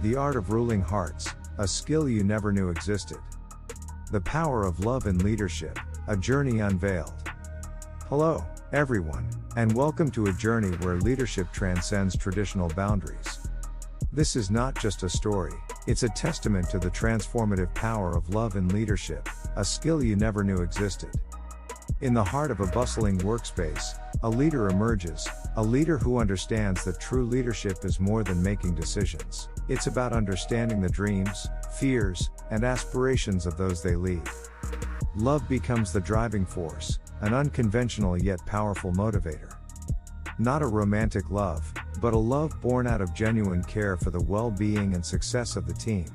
The art of ruling hearts, a skill you never knew existed. The power of love in leadership, a journey unveiled. Hello, everyone, and welcome to a journey where leadership transcends traditional boundaries. This is not just a story, it's a testament to the transformative power of love in leadership, a skill you never knew existed. In the heart of a bustling workspace, a leader emerges, a leader who understands that true leadership is more than making decisions. It's about understanding the dreams, fears, and aspirations of those they lead. Love becomes the driving force, an unconventional yet powerful motivator. Not a romantic love, but a love born out of genuine care for the well-being and success of the team.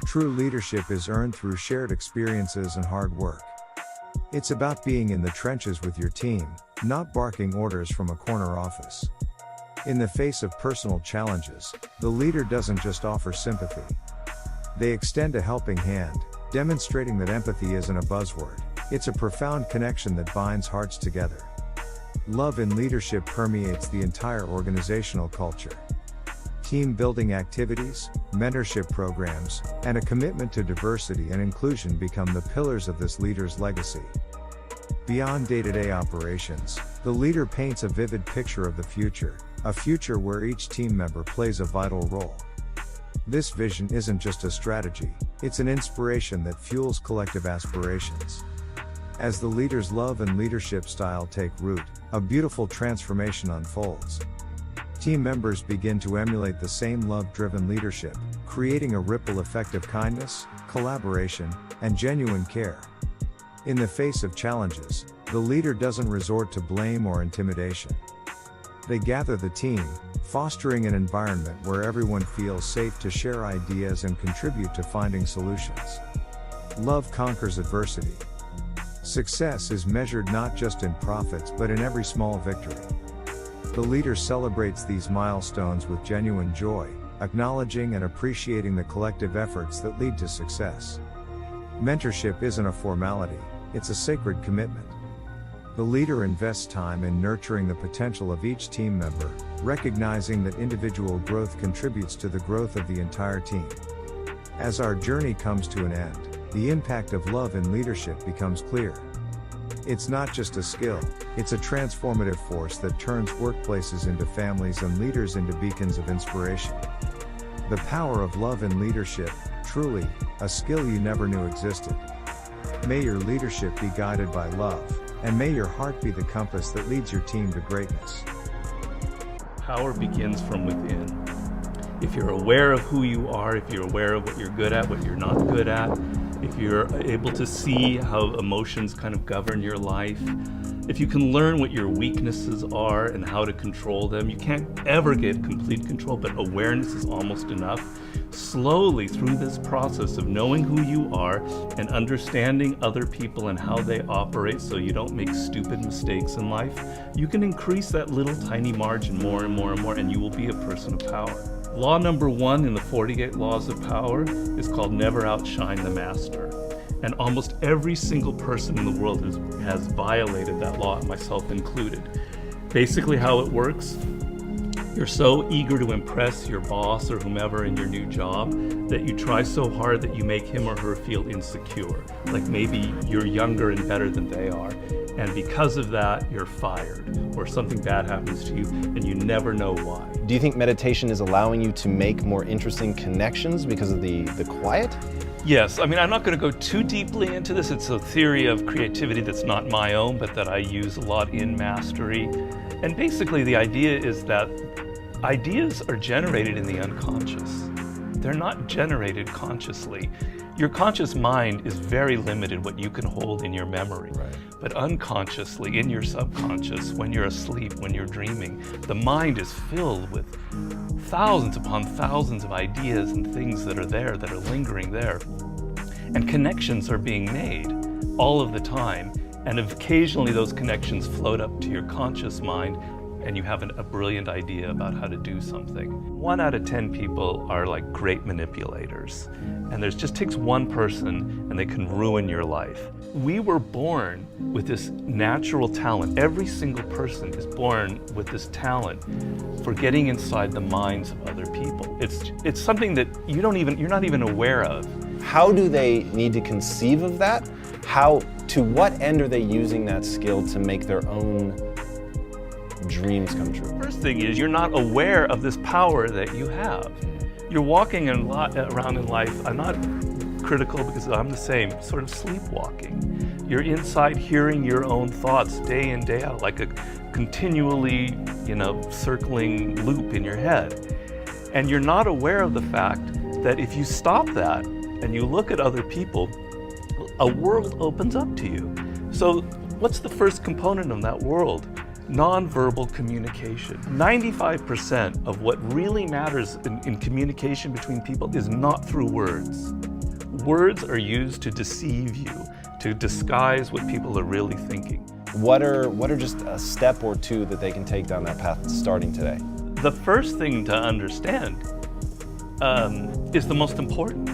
True leadership is earned through shared experiences and hard work. It's about being in the trenches with your team, not barking orders from a corner office. In the face of personal challenges, the leader doesn't just offer sympathy. They extend a helping hand, demonstrating that empathy isn't a buzzword, it's a profound connection that binds hearts together. Love in leadership permeates the entire organizational culture. Team building activities, mentorship programs, and a commitment to diversity and inclusion become the pillars of this leader's legacy. Beyond day-to-day operations, the leader paints a vivid picture of the future, a future where each team member plays a vital role. This vision isn't just a strategy, it's an inspiration that fuels collective aspirations. As the leader's love and leadership style take root, a beautiful transformation unfolds. Team members begin to emulate the same love-driven leadership, creating a ripple effect of kindness, collaboration, and genuine care. In the face of challenges, the leader doesn't resort to blame or intimidation. They gather the team, fostering an environment where everyone feels safe to share ideas and contribute to finding solutions. Love conquers adversity. Success is measured not just in profits but in every small victory. The leader celebrates these milestones with genuine joy, acknowledging and appreciating the collective efforts that lead to success. Mentorship isn't a formality, it's a sacred commitment. The leader invests time in nurturing the potential of each team member, recognizing that individual growth contributes to the growth of the entire team. As our journey comes to an end, the impact of love in leadership becomes clear. It's not just a skill, it's a transformative force that turns workplaces into families and leaders into beacons of inspiration. The power of love in leadership, truly, a skill you never knew existed. May your leadership be guided by love, and may your heart be the compass that leads your team to greatness. Power begins from within. If you're aware of who you are, if you're aware of what you're good at, what you're not good at, if you're able to see how emotions kind of govern your life, if you can learn what your weaknesses are and how to control them, you can't ever get complete control, but awareness is almost enough. Slowly through this process of knowing who you are and understanding other people and how they operate so you don't make stupid mistakes in life, you can increase that little tiny margin more and more and more, and you will be a person of power. Law number 1 in the 48 laws of power is called never outshine the master. And almost every single person in the world has violated that law, myself included. Basically how it works, you're so eager to impress your boss or whomever in your new job that you try so hard that you make him or her feel insecure. Like maybe you're younger and better than they are, and because of that, you're fired, or something bad happens to you, and you never know why. Do you think meditation is allowing you to make more interesting connections because of the quiet? Yes, I mean, I'm not going to go too deeply into this. It's a theory of creativity that's not my own, but that I use a lot in mastery. And basically the idea is that ideas are generated in the unconscious. They're not generated consciously. Your conscious mind is very limited what you can hold in your memory. Right. But unconsciously, in your subconscious, when you're asleep, when you're dreaming, the mind is filled with thousands upon thousands of ideas and things that are there, that are lingering there. And connections are being made all of the time. And occasionally those connections float up to your conscious mind and you have a brilliant idea about how to do something. 1 out of 10 people are like great manipulators. And just takes one person and they can ruin your life. We were born with this natural talent. Every single person is born with this talent for getting inside the minds of other people. It's something that you're not even aware of. How do they need to conceive of that? To what end are they using that skill to make their own dreams come true? First thing is, you're not aware of this power that you have. You're walking around in life, I'm not critical because I'm the same, sort of sleepwalking. You're inside hearing your own thoughts day in, day out, like a continually, circling loop in your head. And you're not aware of the fact that if you stop that and you look at other people, a world opens up to you. So what's the first component of that world? Nonverbal communication. 95% of what really matters in communication between people is not through words. Words are used to deceive you, to disguise what people are really thinking. What are just a step or two that they can take down that path starting today? The first thing to understand is the most important,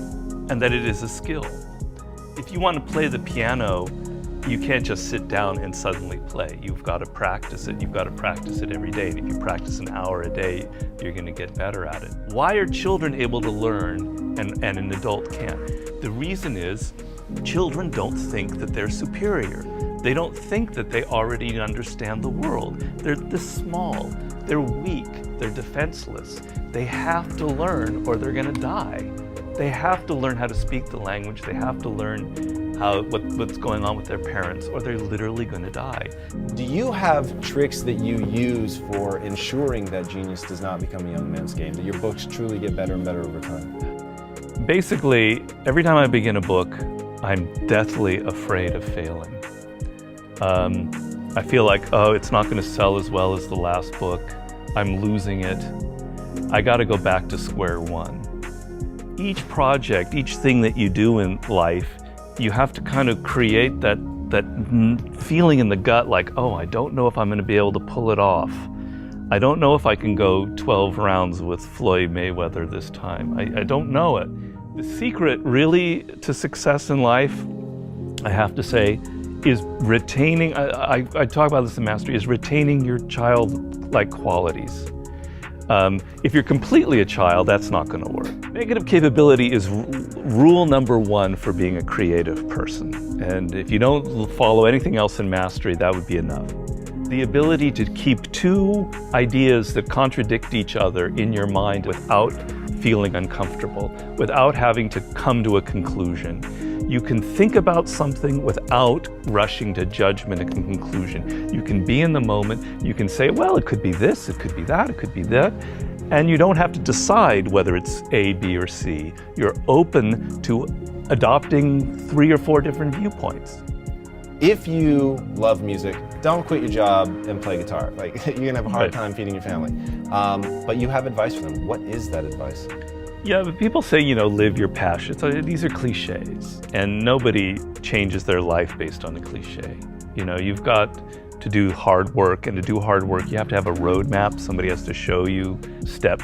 and that it is a skill. If you want to play the piano, you can't just sit down and suddenly play. You've got to practice it. You've got to practice it every day. And if you practice an hour a day, you're going to get better at it. Why are children able to learn and an adult can't? The reason is children don't think that they're superior. They don't think that they already understand the world. They're this small. They're weak. They're defenseless. They have to learn or they're going to die. They have to learn how to speak the language. They have to learn what's going on with their parents, or they're literally going to die. Do you have tricks that you use for ensuring that genius does not become a young man's game, that your books truly get better and better over time? Basically, every time I begin a book, I'm deathly afraid of failing. I feel like, it's not going to sell as well as the last book. I'm losing it. I got to go back to square one. Each project, each thing that you do in life, you have to kind of create that feeling in the gut like, I don't know if I'm going to be able to pull it off. I don't know if I can go 12 rounds with Floyd Mayweather this time. I don't know it. The secret really to success in life, I have to say, is retaining, I talk about this in Mastery, is retaining your childlike qualities. If you're completely a child, that's not going to work. Negative capability is rule number one for being a creative person. And if you don't follow anything else in Mastery, that would be enough. The ability to keep two ideas that contradict each other in your mind without feeling uncomfortable, without having to come to a conclusion. You can think about something without rushing to judgment and conclusion. You can be in the moment. You can say, well, it could be this, it could be that, it could be that. And you don't have to decide whether it's A, B, or C. You're open to adopting 3 or 4 different viewpoints. If you love music, don't quit your job and play guitar. Like, you're gonna have a hard time feeding your family. But you have advice for them. What is that advice? Yeah, but people say, live your passion. So these are cliches, and nobody changes their life based on a cliche. You've got to do hard work, and to do hard work, you have to have a roadmap. Somebody has to show you step